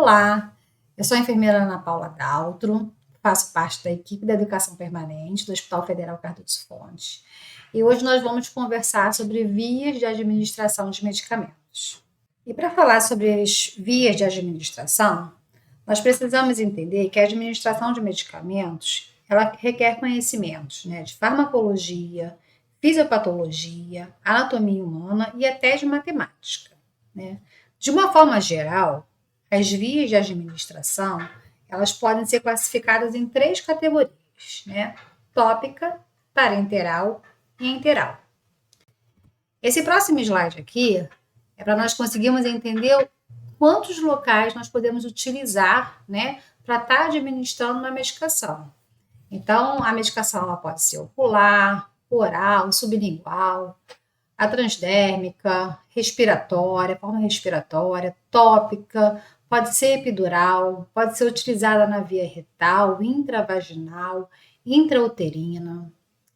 Olá, eu sou a enfermeira Ana Paula Daltro, faço parte da equipe da Educação Permanente do Hospital Federal Cardoso Fontes. E hoje nós vamos conversar sobre vias de administração de medicamentos. E para falar sobre as vias de administração, nós precisamos entender que a administração de medicamentos, ela requer conhecimentos, de farmacologia, fisiopatologia, anatomia humana e até de matemática, né? De uma forma geral, as vias de administração, elas podem ser classificadas em 3 categorias, tópica, parenteral e enteral. Esse próximo slide aqui é para nós conseguirmos entender quantos locais nós podemos utilizar, para estar administrando uma medicação. Então, a medicação ela pode ser ocular, oral, sublingual, a transdérmica, respiratória, forma respiratória, tópica, pode ser epidural, pode ser utilizada na via retal, intravaginal, intrauterina.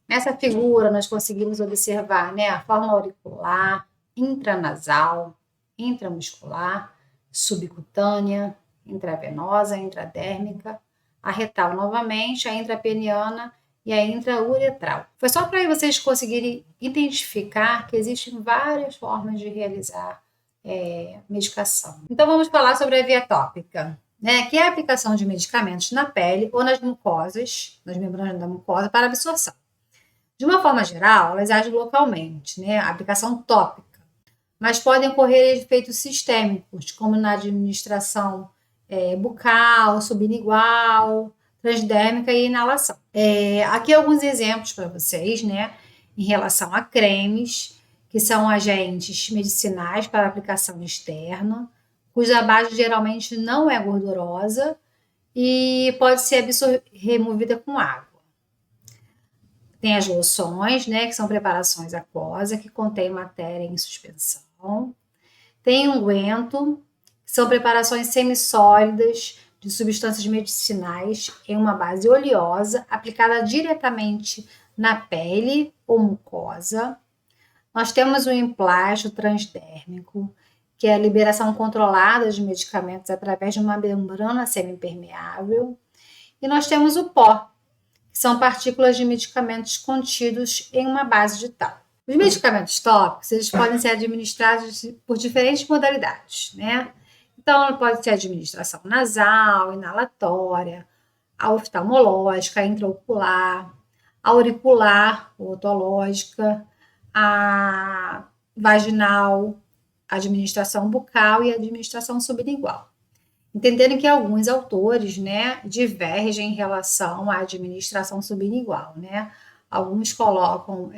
Nessa figura, nós conseguimos observar a forma auricular, intranasal, intramuscular, subcutânea, intravenosa, intradérmica, a retal novamente, a intrapeniana e a intrauretral. Foi só para vocês conseguirem identificar que existem várias formas de realizar medicação. Então, vamos falar sobre a via tópica, que é a aplicação de medicamentos na pele ou nas mucosas, nas membranas da mucosa, para absorção. De uma forma geral, elas agem localmente, a aplicação tópica, mas podem ocorrer efeitos sistêmicos, como na administração bucal, sublingual, transdérmica e inalação. Aqui alguns exemplos para vocês, em relação a cremes, que são agentes medicinais para aplicação externa, cuja base geralmente não é gordurosa e pode ser removida com água. Tem as loções, que são preparações aquosas, que contêm matéria em suspensão. Tem unguento, que são preparações semissólidas de substâncias medicinais em uma base oleosa, aplicada diretamente na pele ou mucosa. Nós temos o emplástico transdérmico, que é a liberação controlada de medicamentos através de uma membrana semipermeável. E nós temos o pó, que são partículas de medicamentos contidos em uma base de tal. Os medicamentos tópicos, eles podem ser administrados por diferentes modalidades, Então, pode ser administração nasal, inalatória, a oftalmológica, a intraocular, a auricular, otológica, a vaginal, a administração bucal e a administração sublingual. Entendendo que alguns autores, divergem em relação à administração sublingual, Alguns colocam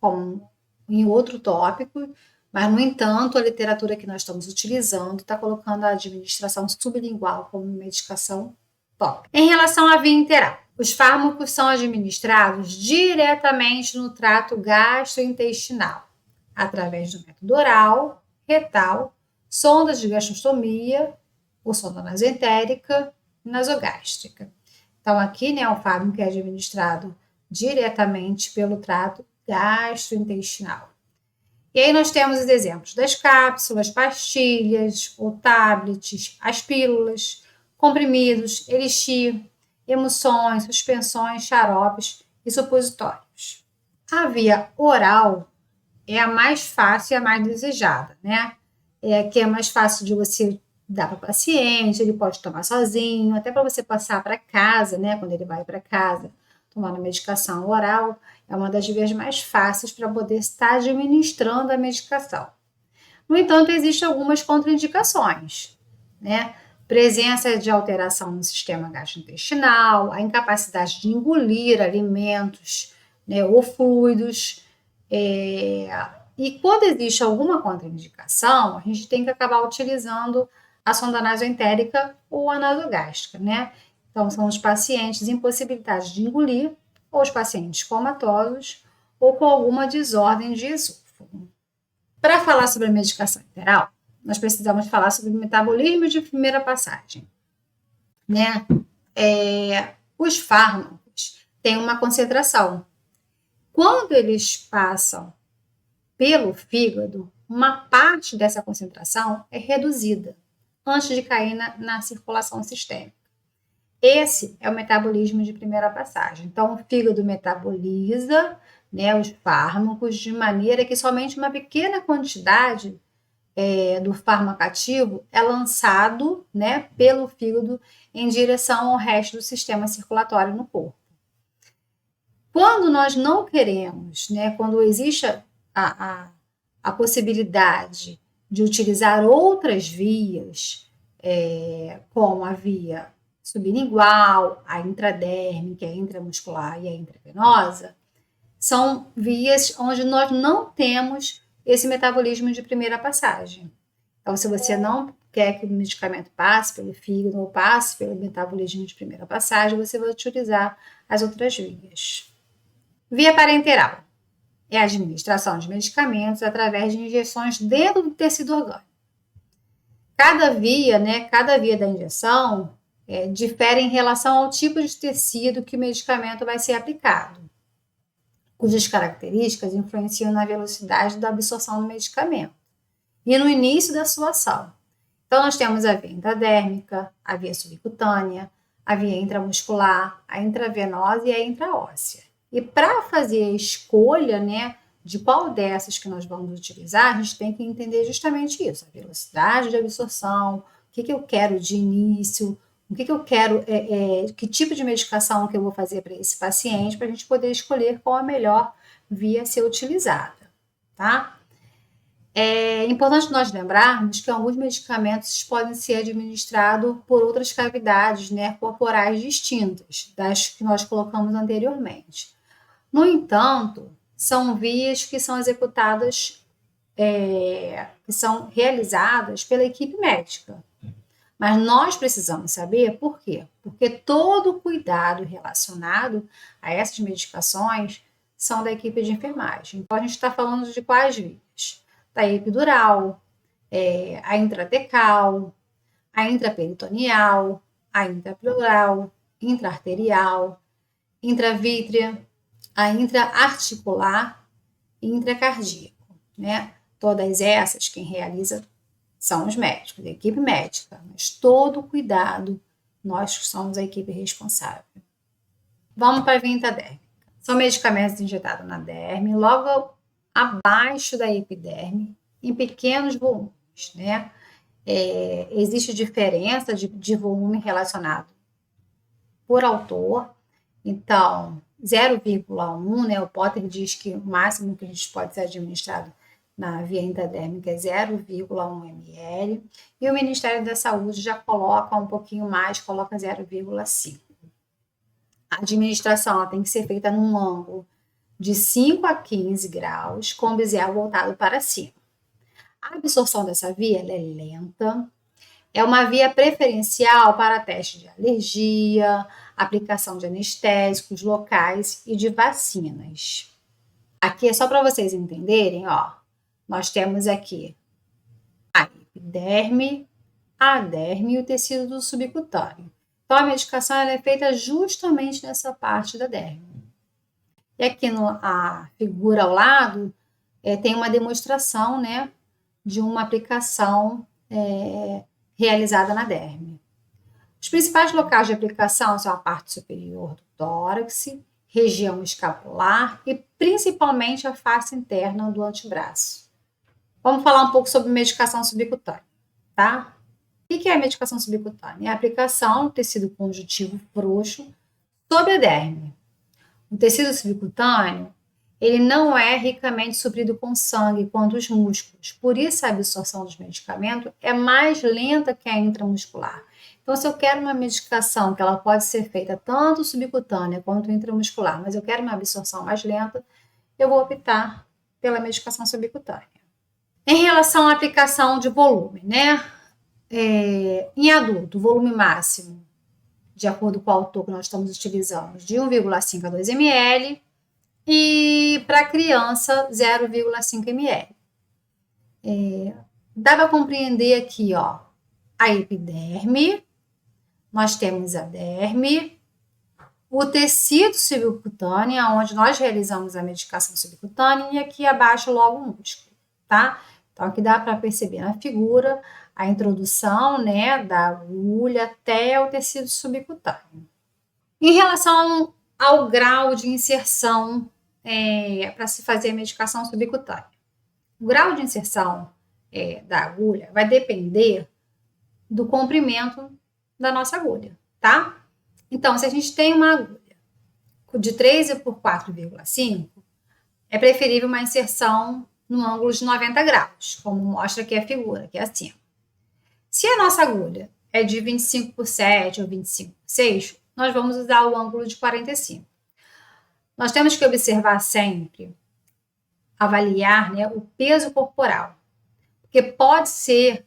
como em outro tópico, mas, no entanto, a literatura que nós estamos utilizando está colocando a administração sublingual como medicação tópica. Em relação à via interal, os fármacos são administrados diretamente no trato gastrointestinal, através do método oral, retal, sondas de gastrostomia, ou sonda nasoentérica e nasogástrica. Então, aqui, o fármaco é administrado diretamente pelo trato gastrointestinal. E aí nós temos os exemplos das cápsulas, pastilhas ou tablets, as pílulas, comprimidos, elixir, emulsões, suspensões, xaropes e supositórios. A via oral é a mais fácil e a mais desejada, que é mais fácil de você dar para o paciente, ele pode tomar sozinho, até para você passar para casa, quando ele vai para casa, tomando medicação oral, é uma das vias mais fáceis para poder estar administrando a medicação. No entanto, existem algumas contraindicações, Presença de alteração no sistema gastrointestinal, a incapacidade de engolir alimentos, ou fluidos, e quando existe alguma contraindicação, a gente tem que acabar utilizando a sonda nasoentérica ou a nasogástrica, Então, são os pacientes impossibilitados de engolir, ou os pacientes comatosos, ou com alguma desordem de esôfago. Para falar sobre a medicação enteral, nós precisamos falar sobre o metabolismo de primeira passagem, Os fármacos têm uma concentração. Quando eles passam pelo fígado, uma parte dessa concentração é reduzida. antes de cair na circulação sistêmica. Esse é o metabolismo de primeira passagem. Então, o fígado metaboliza, né, os fármacos de maneira que somente uma pequena quantidade do fármaco ativo é lançado, né, pelo fígado em direção ao resto do sistema circulatório no corpo. Quando nós não queremos, né, quando existe a possibilidade de utilizar outras vias, como a via sublingual, a intradérmica, a intramuscular e a intravenosa, são vias onde nós não temos esse metabolismo de primeira passagem. Então, se você não quer que o medicamento passe pelo fígado ou passe pelo metabolismo de primeira passagem, você vai utilizar as outras vias. Via parenteral é a administração de medicamentos através de injeções dentro do tecido orgânico. Cada via da injeção difere em relação ao tipo de tecido que o medicamento vai ser aplicado, cujas características influenciam na velocidade da absorção do medicamento e no início da sua ação. Então, nós temos a via intradérmica, a via subcutânea, a via intramuscular, a intravenosa e a intraóssea. E para fazer a escolha, né, de qual dessas que nós vamos utilizar, a gente tem que entender justamente isso, a velocidade de absorção, o que eu quero de início, o que eu quero, que tipo de medicação que eu vou fazer para esse paciente, para a gente poder escolher qual a melhor via a ser utilizada, tá? É importante nós lembrarmos que alguns medicamentos podem ser administrados por outras cavidades, né, corporais distintas das que nós colocamos anteriormente. No entanto, são vias que são executadas, que são realizadas pela equipe médica. Mas nós precisamos saber por quê? Porque todo o cuidado relacionado a essas medicações são da equipe de enfermagem. Então, a gente está falando de quais vias? Da epidural, a intratecal, a intraperitoneal, a intrapleural, intraarterial, intravítrea, a intraarticular e intracardíaco, né? Todas essas, quem realiza são os médicos, a equipe médica, mas todo o cuidado, nós somos a equipe responsável. Vamos para a via intradérmica. São medicamentos injetados na derme, logo abaixo da epiderme, em pequenos volumes, né? Existe diferença de volume relacionado por autor, então 0,1, né? O Potter diz que o máximo que a gente pode ser administrado na via intradérmica é 0,1 ml, e o Ministério da Saúde já coloca um pouquinho mais, coloca 0,5. A administração tem que ser feita num ângulo de 5 a 15 graus, com o bisel voltado para cima. A absorção dessa via é lenta, é uma via preferencial para teste de alergia, aplicação de anestésicos locais e de vacinas. Aqui é só para vocês entenderem, ó. Nós temos aqui a epiderme, a derme e o tecido subcutâneo. Então, a medicação é feita justamente nessa parte da derme. E aqui a figura ao lado tem uma demonstração, né, de uma aplicação realizada na derme. Os principais locais de aplicação são a parte superior do tórax, região escapular e principalmente a face interna do antebraço. Vamos falar um pouco sobre medicação subcutânea, tá? O que é a medicação subcutânea? É a aplicação do tecido conjuntivo frouxo sobre a derme. O tecido subcutâneo, ele não é ricamente suprido com sangue quanto os músculos, por isso a absorção dos medicamentos é mais lenta que a intramuscular. Então, se eu quero uma medicação que ela pode ser feita tanto subcutânea quanto intramuscular, mas eu quero uma absorção mais lenta, eu vou optar pela medicação subcutânea. Em relação à aplicação de volume, né? Em adulto, o volume máximo, de acordo com o autor que nós estamos utilizando, de 1,5 a 2 ml, e para criança, 0,5 ml. Dá para compreender aqui, ó, a epiderme, nós temos a derme, o tecido subcutâneo, onde nós realizamos a medicação subcutânea, e aqui abaixo logo o músculo, tá? Então, aqui dá para perceber na figura a introdução, né, da agulha até o tecido subcutâneo. Em relação ao grau de inserção para se fazer a medicação subcutânea, o grau de inserção da agulha vai depender do comprimento da nossa agulha, tá? Então, se a gente tem uma agulha de 13 por 4,5, é preferível uma inserção no ângulo de 90 graus, como mostra aqui a figura, que é assim. Se a nossa agulha é de 25 por 7 ou 25 por 6, nós vamos usar o ângulo de 45. Nós temos que observar sempre, avaliar, né, o peso corporal, porque pode ser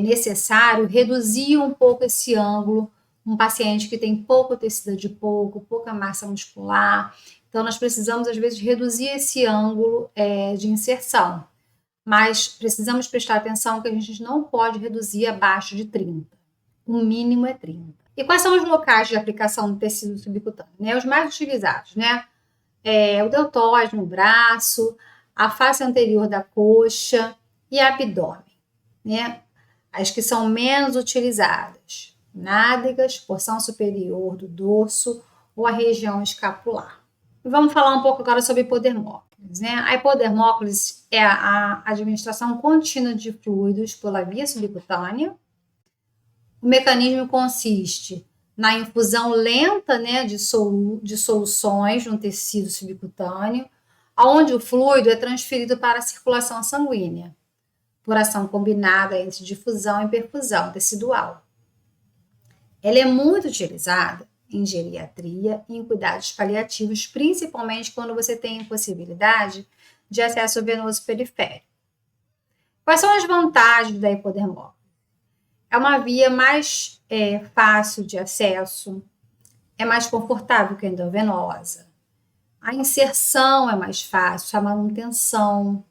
necessário reduzir um pouco esse ângulo, um paciente que tem pouco tecido adiposo, pouca massa muscular. Então, nós precisamos, às vezes, reduzir esse ângulo de inserção. Mas precisamos prestar atenção que a gente não pode reduzir abaixo de 30. O mínimo é 30. E quais são os locais de aplicação do tecido subcutâneo? Né? Os mais utilizados, né? O deltóide no braço, a face anterior da coxa e abdômen, né? As que são menos utilizadas, nádegas, porção superior do dorso ou a região escapular. E vamos falar um pouco agora sobre hipodermóclise, né? A hipodermóclise é a administração contínua de fluidos pela via subcutânea. O mecanismo consiste na infusão lenta, né, de soluções no tecido subcutâneo, onde o fluido é transferido para a circulação sanguínea, por ação combinada entre difusão e perfusão tecidual. Ela é muito utilizada em geriatria e em cuidados paliativos, principalmente quando você tem impossibilidade de acesso venoso periférico. Quais são as vantagens da hipodermóclise? É uma via mais fácil de acesso, é mais confortável que a endovenosa. A inserção é mais fácil, a manutenção,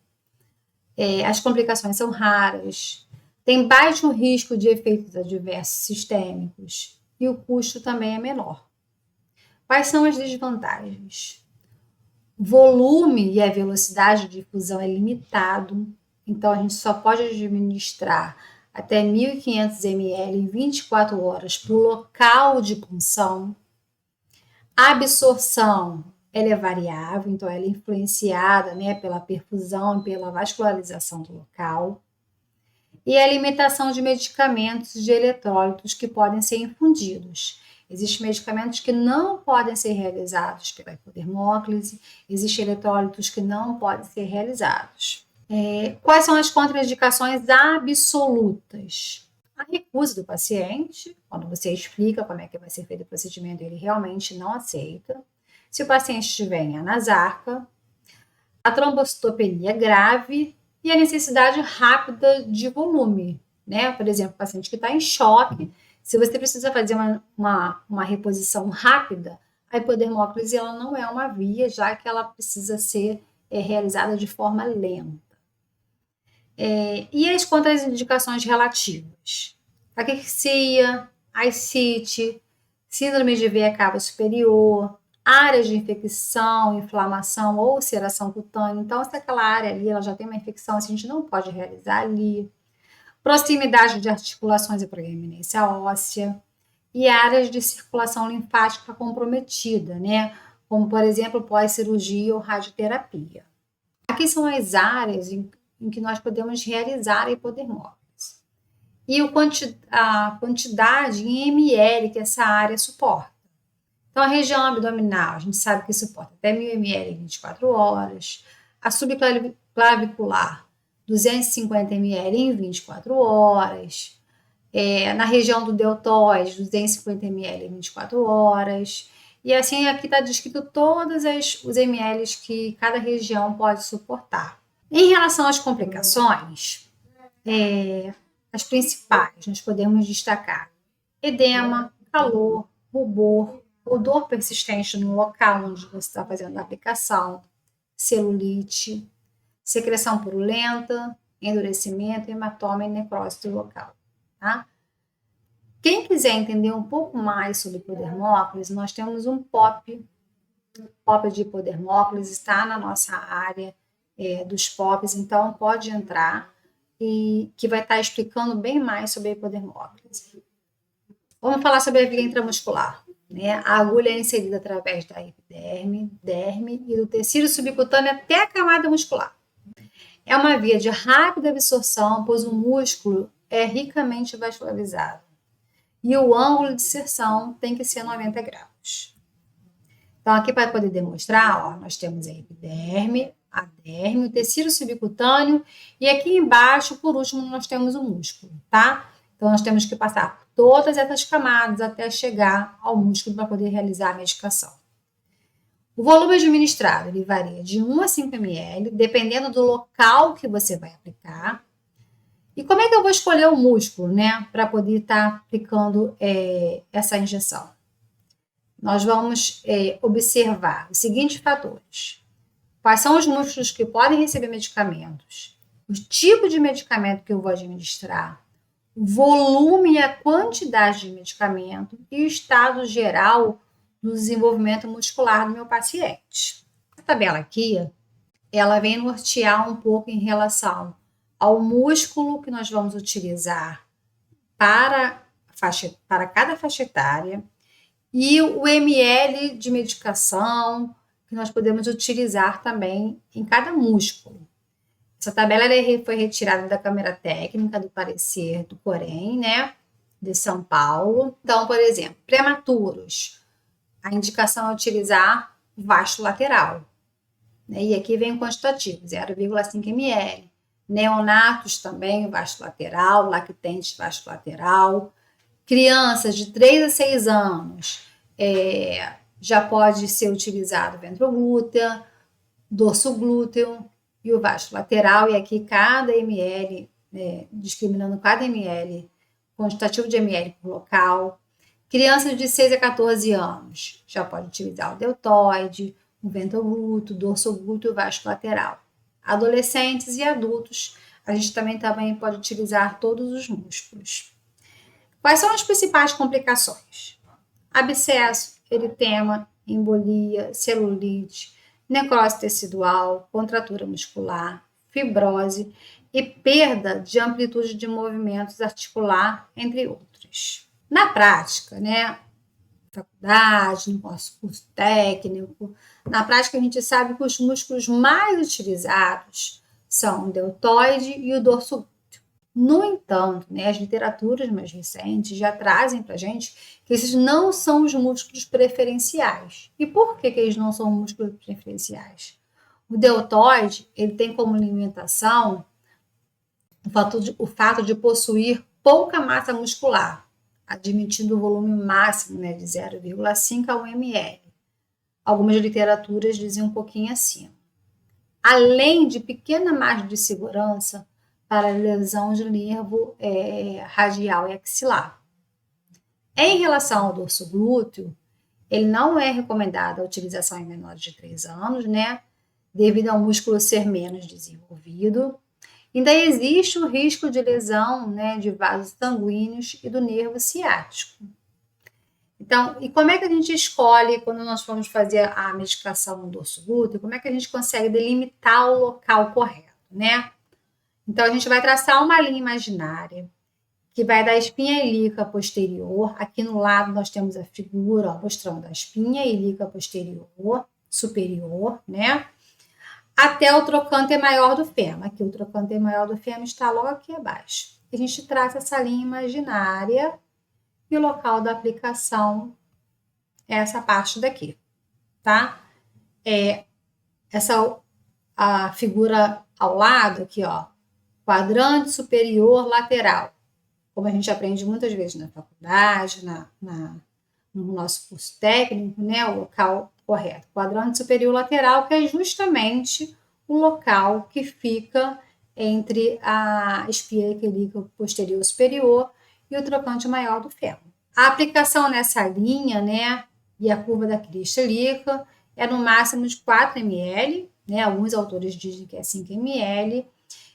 as complicações são raras, tem baixo risco de efeitos adversos sistêmicos e o custo também é menor. Quais são as desvantagens? O volume e a velocidade de difusão é limitado, então a gente só pode administrar até 1.500 ml em 24 horas para o local de punção. A absorção ela é variável, então ela é influenciada, né, pela perfusão e pela vascularização do local. E a limitação de medicamentos de eletrólitos que podem ser infundidos. Existem medicamentos que não podem ser realizados pela hipodermóclise, existem eletrólitos que não podem ser realizados. Quais são as contraindicações absolutas? A recusa do paciente, quando você explica como é que vai ser feito o procedimento, ele realmente não aceita. Se o paciente estiver em anasarca, a trombocitopenia grave e a necessidade rápida de volume, né? Por exemplo, o paciente que está em choque, se você precisa fazer uma reposição rápida, a hipodermóclise ela não é uma via, já que ela precisa ser realizada de forma lenta. E as contraindicações relativas? Caquexia, ascite, síndrome de veia cava superior, áreas de infecção, inflamação ou ulceração cutânea. Então, se aquela área ali ela já tem uma infecção, a gente não pode realizar ali. Proximidade de articulações e proeminência óssea. E áreas de circulação linfática comprometida, né? Como, por exemplo, pós-cirurgia ou radioterapia. Aqui são as áreas em que nós podemos realizar a hipodermóclise. E a quantidade em ml que essa área suporta. Então, a região abdominal, a gente sabe que suporta até 1.000 ml em 24 horas. A subclavicular, 250 ml em 24 horas. Na região do deltóide, 250 ml em 24 horas. E assim, aqui está descrito todos os ml que cada região pode suportar. Em relação às complicações, as principais, nós podemos destacar edema, calor, rubor, ou dor persistente no local onde você está fazendo a aplicação, celulite, secreção purulenta, endurecimento, hematoma e necrose do local. Tá? Quem quiser entender um pouco mais sobre hipodermóclise, nós temos um POP de hipodermóclise, está na nossa área dos POPs, então pode entrar e que vai estar explicando bem mais sobre a hipodermólise. Vamos falar sobre a via intramuscular. Né? A agulha é inserida através da epiderme, derme e do tecido subcutâneo até a camada muscular. É uma via de rápida absorção, pois o músculo é ricamente vascularizado. E o ângulo de inserção tem que ser 90 graus. Então, aqui para poder demonstrar, ó, nós temos a epiderme, a derme, o tecido subcutâneo, e aqui embaixo, por último, nós temos o músculo, tá? Então, nós temos que passar por todas essas camadas até chegar ao músculo para poder realizar a medicação. O volume administrado ele varia de 1 a 5 ml, dependendo do local que você vai aplicar. E como é que eu vou escolher o músculo, né, para poder estar aplicando essa injeção? Nós vamos observar os seguintes fatores. Quais são os músculos que podem receber medicamentos? O tipo de medicamento que eu vou administrar, o volume e a quantidade de medicamento e o estado geral do desenvolvimento muscular do meu paciente. A tabela aqui, ela vem nortear um pouco em relação ao músculo que nós vamos utilizar para cada faixa etária e o ml de medicação que nós podemos utilizar também em cada músculo. Essa tabela foi retirada da câmera técnica do parecer do Corém, né, de São Paulo. Então, por exemplo, prematuros, a indicação é utilizar o vasto lateral. Né? E aqui vem o quantitativo, 0,5 ml. Neonatos também, vasto lateral, lactentes, vasto lateral. Crianças de 3 a 6 anos, já pode ser utilizado ventroglútea, dorso glúteo e o vasto lateral. E aqui cada ml, discriminando cada ml, quantitativo de ml por local. Crianças de 6 a 14 anos, já pode utilizar o deltoide, o ventroglúteo, dorso glúteo e o vasto lateral. Adolescentes e adultos, a gente também pode utilizar todos os músculos. Quais são as principais complicações? Abscesso, eritema, embolia, celulite, necrose tecidual, contratura muscular, fibrose e perda de amplitude de movimentos articular, entre outros. Na prática, né, faculdade, no nosso curso técnico, na prática a gente sabe que os músculos mais utilizados são o deltoide e o dorso glúteo. No entanto, né, as literaturas mais recentes já trazem para a gente que esses não são os músculos preferenciais. E por que eles não são músculos preferenciais? O deltoide ele tem como limitação o fato de possuir pouca massa muscular, admitindo o volume máximo, né, de 0,5 a 1 ml. Algumas literaturas dizem um pouquinho acima. Além de pequena margem de segurança para lesão de nervo radial e axilar. Em relação ao dorso glúteo, ele não é recomendado a utilização em menores de 3 anos, né, devido ao músculo ser menos desenvolvido. Ainda existe o risco de lesão, né, de vasos sanguíneos e do nervo ciático. Então, e como é que a gente escolhe, quando nós formos fazer a medicação no dorso glúteo, como é que a gente consegue delimitar o local correto, né? Então, a gente vai traçar uma linha imaginária que vai da espinha ilíaca posterior. Aqui no lado nós temos a figura, ó, mostrando a espinha ilíaca posterior, superior, né? Até o trocânter maior do fêmur. Aqui o trocânter maior do fêmur está logo aqui abaixo. A gente traça essa linha imaginária e o local da aplicação é essa parte daqui, tá? A figura ao lado aqui, ó, quadrante superior lateral. Como a gente aprende muitas vezes na faculdade, no nosso curso técnico, né, o local correto. Quadrante superior lateral, que é justamente o local que fica entre a espinha ilíaca posterior superior e o trocante maior do fêmur. A aplicação nessa linha, né, e a curva da crista ilíaca é no máximo de 4 ml, né, alguns autores dizem que é 5 ml.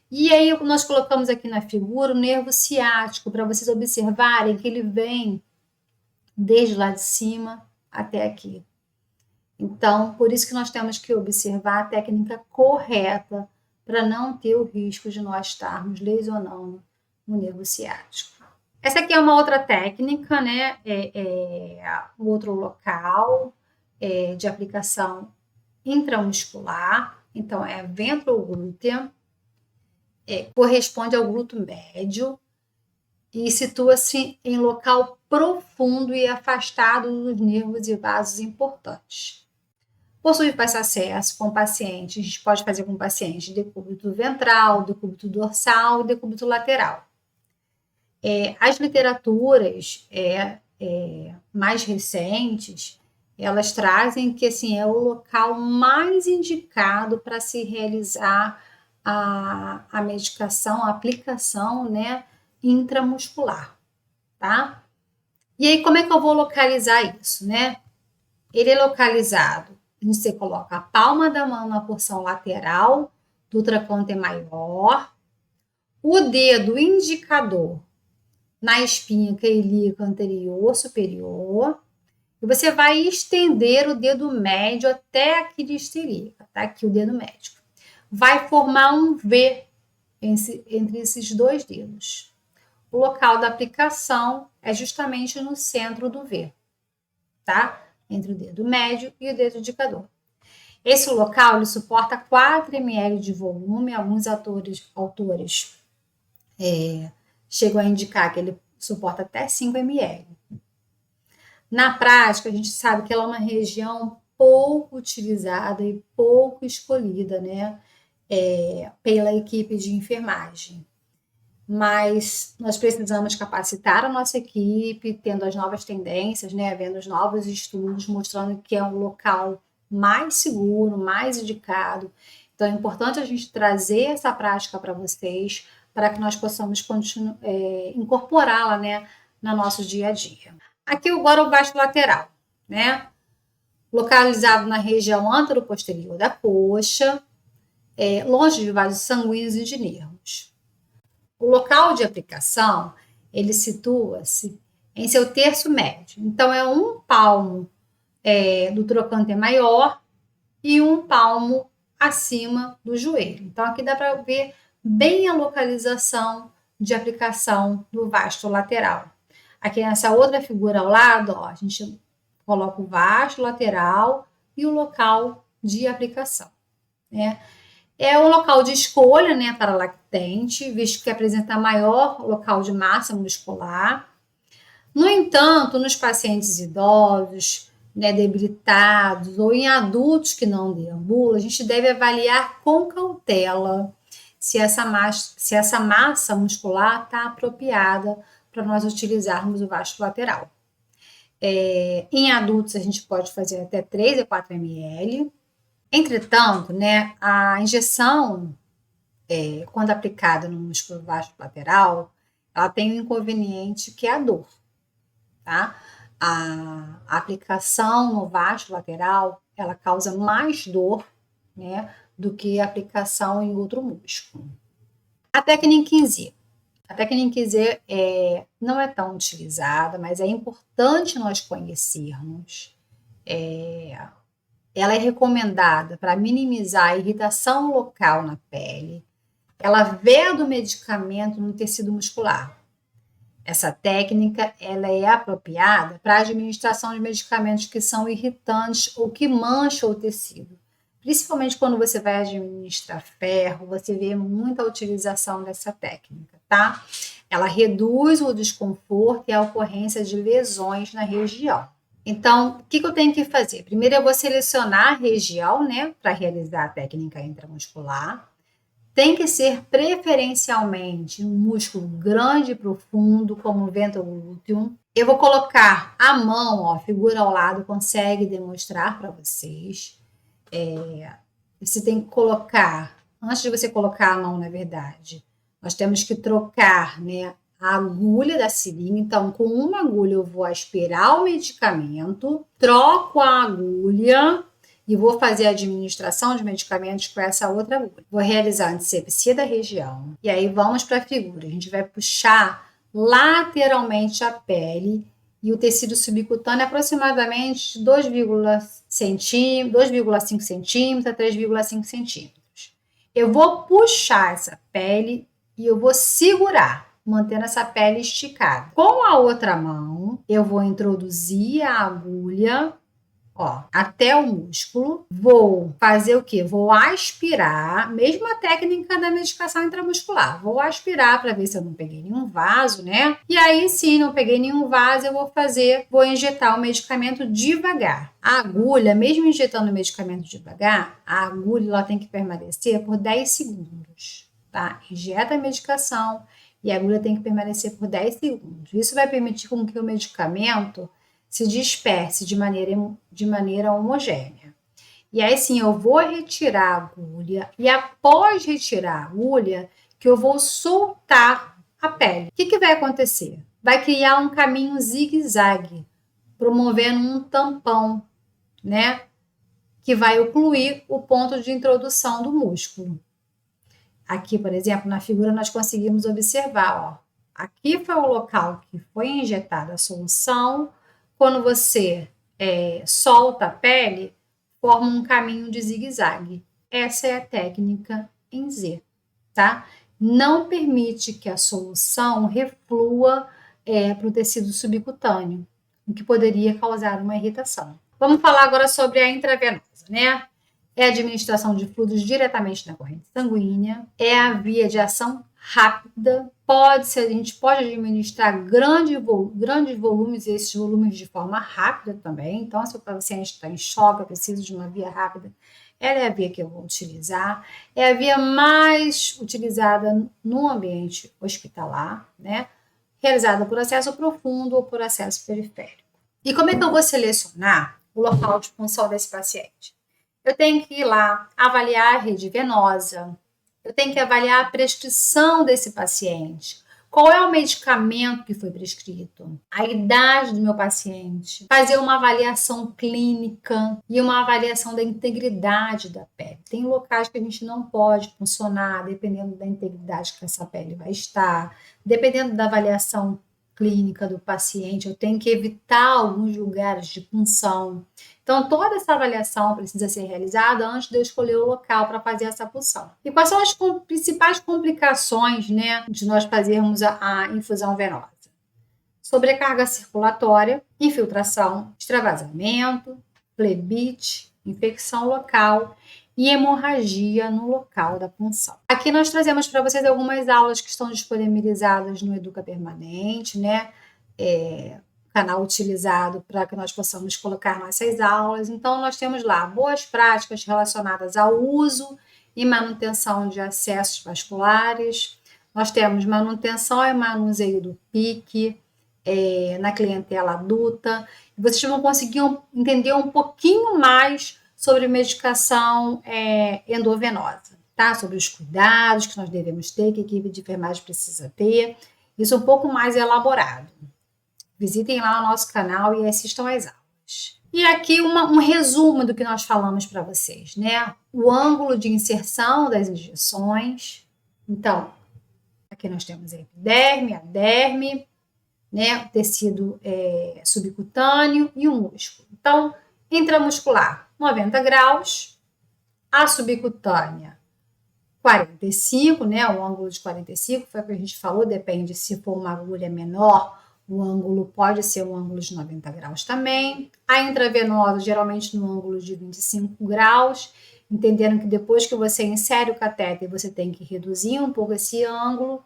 E aí nós colocamos aqui na figura o nervo ciático, para vocês observarem que ele vem desde lá de cima até aqui. Então, por isso que nós temos que observar a técnica correta para não ter o risco de nós estarmos lesionando o nervo ciático. Essa aqui é uma outra técnica, né? Um outro local de aplicação intramuscular. Então, é ventroglútea, corresponde ao glúteo médio e situa-se em local profundo e afastado dos nervos e vasos importantes. Possui fácil acesso com pacientes, a gente pode fazer com pacientes de decúbito ventral, decúbito dorsal e decúbito lateral. As literaturas mais recentes, elas trazem que assim, é o local mais indicado para se realizar a medicação, a aplicação, né, intramuscular, tá? E aí, como é que eu vou localizar isso, né? Ele é localizado, você coloca a palma da mão na porção lateral do tracânter maior, o dedo indicador na espinha ilíaca anterior superior, e você vai estender o dedo médio até a quirista ilíaca, tá? Aqui o dedo médio. Vai formar um V entre esses dois dedos. O local da aplicação é justamente no centro do V, tá? Entre o dedo médio e o dedo indicador. Esse local ele suporta 4 ml de volume. Alguns autores chegam a indicar que ele suporta até 5 ml. Na prática, a gente sabe que ela é uma região pouco utilizada e pouco escolhida, né? Pela equipe de enfermagem. Mas nós precisamos capacitar a nossa equipe, tendo as novas tendências, né? Vendo os novos estudos mostrando que é um local mais seguro, mais indicado. Então, é importante a gente trazer essa prática para vocês, para que nós possamos incorporá-la, né, no nosso dia a dia. Aqui agora o vasto lateral, né? Localizado na região anteroposterior da coxa, longe de vasos sanguíneos e de nervos. O local de aplicação, ele situa-se em seu terço médio. Então, é um palmo do trocânter maior e um palmo acima do joelho. Então, aqui dá para ver bem a localização de aplicação do vasto lateral. Aqui nessa outra figura ao lado, ó, a gente coloca o vasto lateral e o local de aplicação, né? É um local de escolha, né, para lactente, visto que apresenta maior local de massa muscular. No entanto, nos pacientes idosos, né, debilitados ou em adultos que não deambulam, a gente deve avaliar com cautela se essa massa muscular está apropriada para nós utilizarmos o vasto lateral. Em adultos, a gente pode fazer até 3 a 4 ml. Entretanto, né, a injeção, quando aplicada no músculo vasto lateral, ela tem um inconveniente que é a dor, tá? A aplicação no vasto lateral, ela causa mais dor, né, do que a aplicação em outro músculo. A técnica em si. A técnica em si não é tão utilizada, mas é importante nós conhecermos. Ela é recomendada para minimizar a irritação local na pele. Ela veda o medicamento no tecido muscular. Essa técnica ela é apropriada para a administração de medicamentos que são irritantes ou que mancham o tecido. Principalmente quando você vai administrar ferro, você vê muita utilização dessa técnica, tá? Ela reduz o desconforto e a ocorrência de lesões na região. Então, o que eu tenho que fazer? Primeiro, eu vou selecionar a região, né, para realizar a técnica intramuscular. Tem que ser preferencialmente um músculo grande e profundo, como o ventroglúteo. Eu vou colocar a mão, ó, a figura ao lado consegue demonstrar para vocês. Você tem que colocar, antes de você colocar a mão, na verdade, nós temos que trocar, né, a agulha da seringa. Então, com uma agulha eu vou aspirar o medicamento, troco a agulha e vou fazer a administração de medicamentos com essa outra agulha. Vou realizar a antisepsia da região. E aí vamos para a figura. A gente vai puxar lateralmente a pele e o tecido subcutâneo aproximadamente 2,5 centímetros a 3,5 centímetros. Eu vou puxar essa pele e eu vou segurar, mantendo essa pele esticada. Com a outra mão, eu vou introduzir a agulha, ó, até o músculo. Vou fazer o quê? Vou aspirar, mesma técnica da medicação intramuscular. Vou aspirar para ver se eu não peguei nenhum vaso, né? E aí, se não peguei nenhum vaso, eu vou injetar o medicamento devagar. A agulha, mesmo injetando o medicamento devagar, a agulha ela tem que permanecer por 10 segundos, tá? Injeta a medicação e a agulha tem que permanecer por 10 segundos. Isso vai permitir com que o medicamento se disperse de maneira homogênea. E aí sim, eu vou retirar a agulha e após retirar a agulha, que eu vou soltar a pele. O que vai acontecer? Vai criar um caminho zigue-zague, promovendo um tampão, né? Que vai ocluir o ponto de introdução do músculo. Aqui, por exemplo, na figura nós conseguimos observar, ó. Aqui foi o local que foi injetada a solução. Quando você solta a pele, forma um caminho de zigue-zague. Essa é a técnica em Z, tá? Não permite que a solução reflua para o tecido subcutâneo, o que poderia causar uma irritação. Vamos falar agora sobre a intravenosa, né? É a administração de fluidos diretamente na corrente sanguínea, é a via de ação rápida, a gente pode administrar grandes volumes, e esses volumes de forma rápida também. Então, se o paciente está em choque, eu preciso de uma via rápida, ela é a via que eu vou utilizar. É a via mais utilizada no ambiente hospitalar, né? Realizada por acesso profundo ou por acesso periférico. E como é que eu vou selecionar o local de punção desse paciente? Eu tenho que ir lá avaliar a rede venosa, eu tenho que avaliar a prescrição desse paciente. Qual é o medicamento que foi prescrito? A idade do meu paciente. Fazer uma avaliação clínica e uma avaliação da integridade da pele. Tem locais que a gente não pode funcionar, dependendo da integridade que essa pele vai estar, dependendo da avaliação clínica do paciente, eu tenho que evitar alguns lugares de punção. Então, toda essa avaliação precisa ser realizada antes de eu escolher o local para fazer essa punção. E quais são as principais complicações, né, de nós fazermos a infusão venosa? Sobrecarga circulatória, infiltração, extravasamento, flebite, infecção local e hemorragia no local da punção. Aqui nós trazemos para vocês algumas aulas que estão disponibilizadas no Educa Permanente, né? Canal utilizado para que nós possamos colocar nossas aulas. Então, nós temos lá boas práticas relacionadas ao uso e manutenção de acessos vasculares. Nós temos manutenção e manuseio do PIC na clientela adulta. Vocês vão conseguir entender um pouquinho mais sobre medicação endovenosa, tá? Sobre os cuidados que nós devemos ter, que a equipe de enfermagem precisa ter. Isso um pouco mais elaborado. Visitem lá o nosso canal e assistam às aulas. E aqui um resumo do que nós falamos para vocês, né? O ângulo de inserção das injeções. Então, aqui nós temos a epiderme, a derme, né? O tecido subcutâneo e o músculo. Então, intramuscular, 90 graus. A subcutânea, 45, né? O ângulo de 45, foi o que a gente falou, depende se for uma agulha menor, o ângulo pode ser um ângulo de 90 graus também. A intravenosa, geralmente no ângulo de 25 graus, entendendo que depois que você insere o catéter, você tem que reduzir um pouco esse ângulo.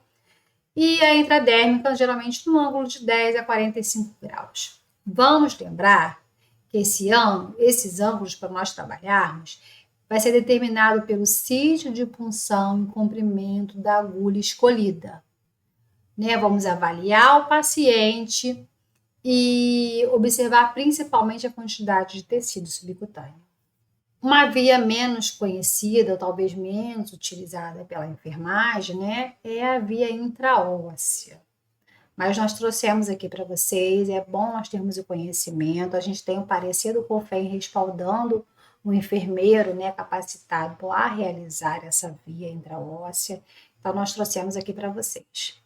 E a intradérmica, geralmente no ângulo de 10 a 45 graus. Vamos lembrar que esses ângulos para nós trabalharmos vai ser determinado pelo sítio de punção e comprimento da agulha escolhida. Né? Vamos avaliar o paciente e observar principalmente a quantidade de tecido subcutâneo. Uma via menos conhecida, ou talvez menos utilizada pela enfermagem, né, é a via intraóssea. Mas nós trouxemos aqui para vocês, é bom nós termos o conhecimento, a gente tem o parecer do COFEM respaldando o enfermeiro, né, capacitado a realizar essa via intraóssea, então nós trouxemos aqui para vocês.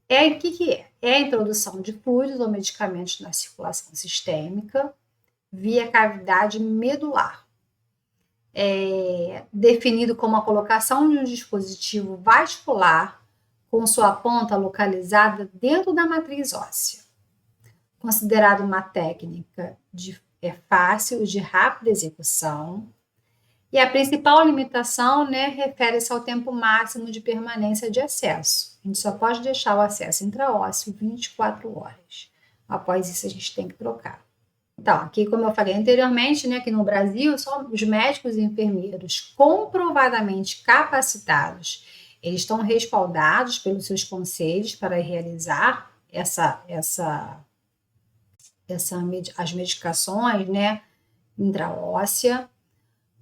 O que é? É a introdução de fluidos ou medicamentos na circulação sistêmica via cavidade medular. definido como a colocação de um dispositivo vascular com sua ponta localizada dentro da matriz óssea. Considerado uma técnica fácil, de rápida execução. E a principal limitação, né, refere-se ao tempo máximo de permanência de acesso. A gente só pode deixar o acesso intraósseo 24 horas. Após isso, a gente tem que trocar. Então, aqui, como eu falei anteriormente, né, que no Brasil, só os médicos e enfermeiros comprovadamente capacitados, eles estão respaldados pelos seus conselhos para realizar as medicações, né, intraóssea.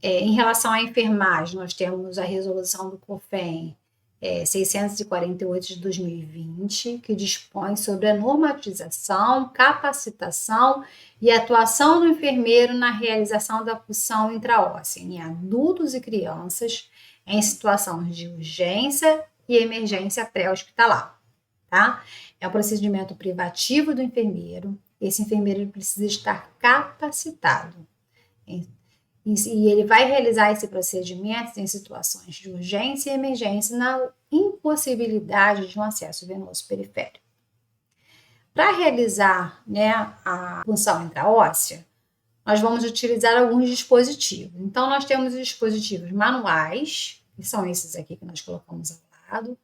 Em relação à enfermagem, nós temos a resolução do COFEN 648 de 2020, que dispõe sobre a normatização, capacitação e atuação do enfermeiro na realização da punção intraóssea em adultos e crianças em situações de urgência e emergência pré-hospitalar, tá? É um procedimento privativo do enfermeiro. Esse enfermeiro precisa estar capacitado. E ele vai realizar esse procedimento em situações de urgência e emergência na impossibilidade de um acesso venoso periférico. Para realizar, né, a punção intraóssea, nós vamos utilizar alguns dispositivos. Então, nós temos os dispositivos manuais, que são esses aqui que nós colocamos ao lado.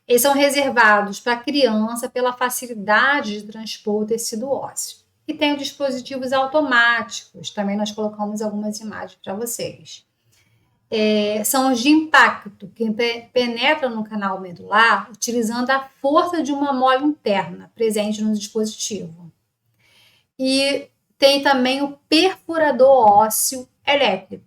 Eles são reservados para a criança pela facilidade de transpor o tecido ósseo. E tem os dispositivos automáticos, também nós colocamos algumas imagens para vocês. São os de impacto, que penetram no canal medular utilizando a força de uma mola interna presente no dispositivo. E tem também o perfurador ósseo elétrico,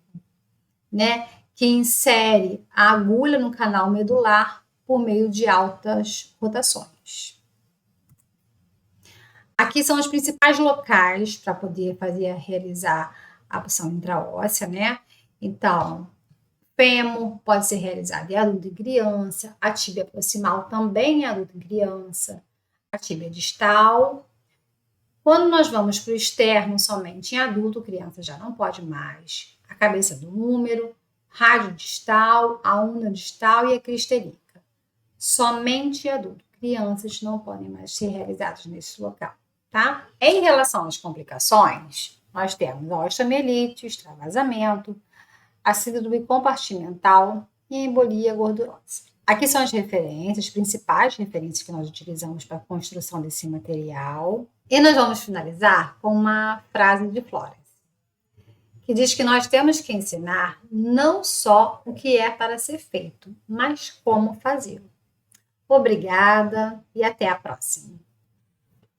né, que insere a agulha no canal medular por meio de altas rotações. Aqui são os principais locais para poder realizar a punção intraóssea, né? Então, fêmur pode ser realizado em adulto e criança, a tíbia proximal também em adulto e criança, a tíbia distal. Quando nós vamos para o externo somente em adulto, criança já não pode mais. A cabeça do húmero, rádio distal, a una distal e a crista ilíaca. Somente adulto. Crianças não podem mais ser realizadas nesse local. Tá? Em relação às complicações, nós temos a osteomielite, extravasamento, a síndrome compartimental e a embolia gordurosa. Aqui são as referências, as principais referências que nós utilizamos para a construção desse material. E nós vamos finalizar com uma frase de Florence, que diz que nós temos que ensinar não só o que é para ser feito, mas como fazê-lo. Obrigada e até a próxima.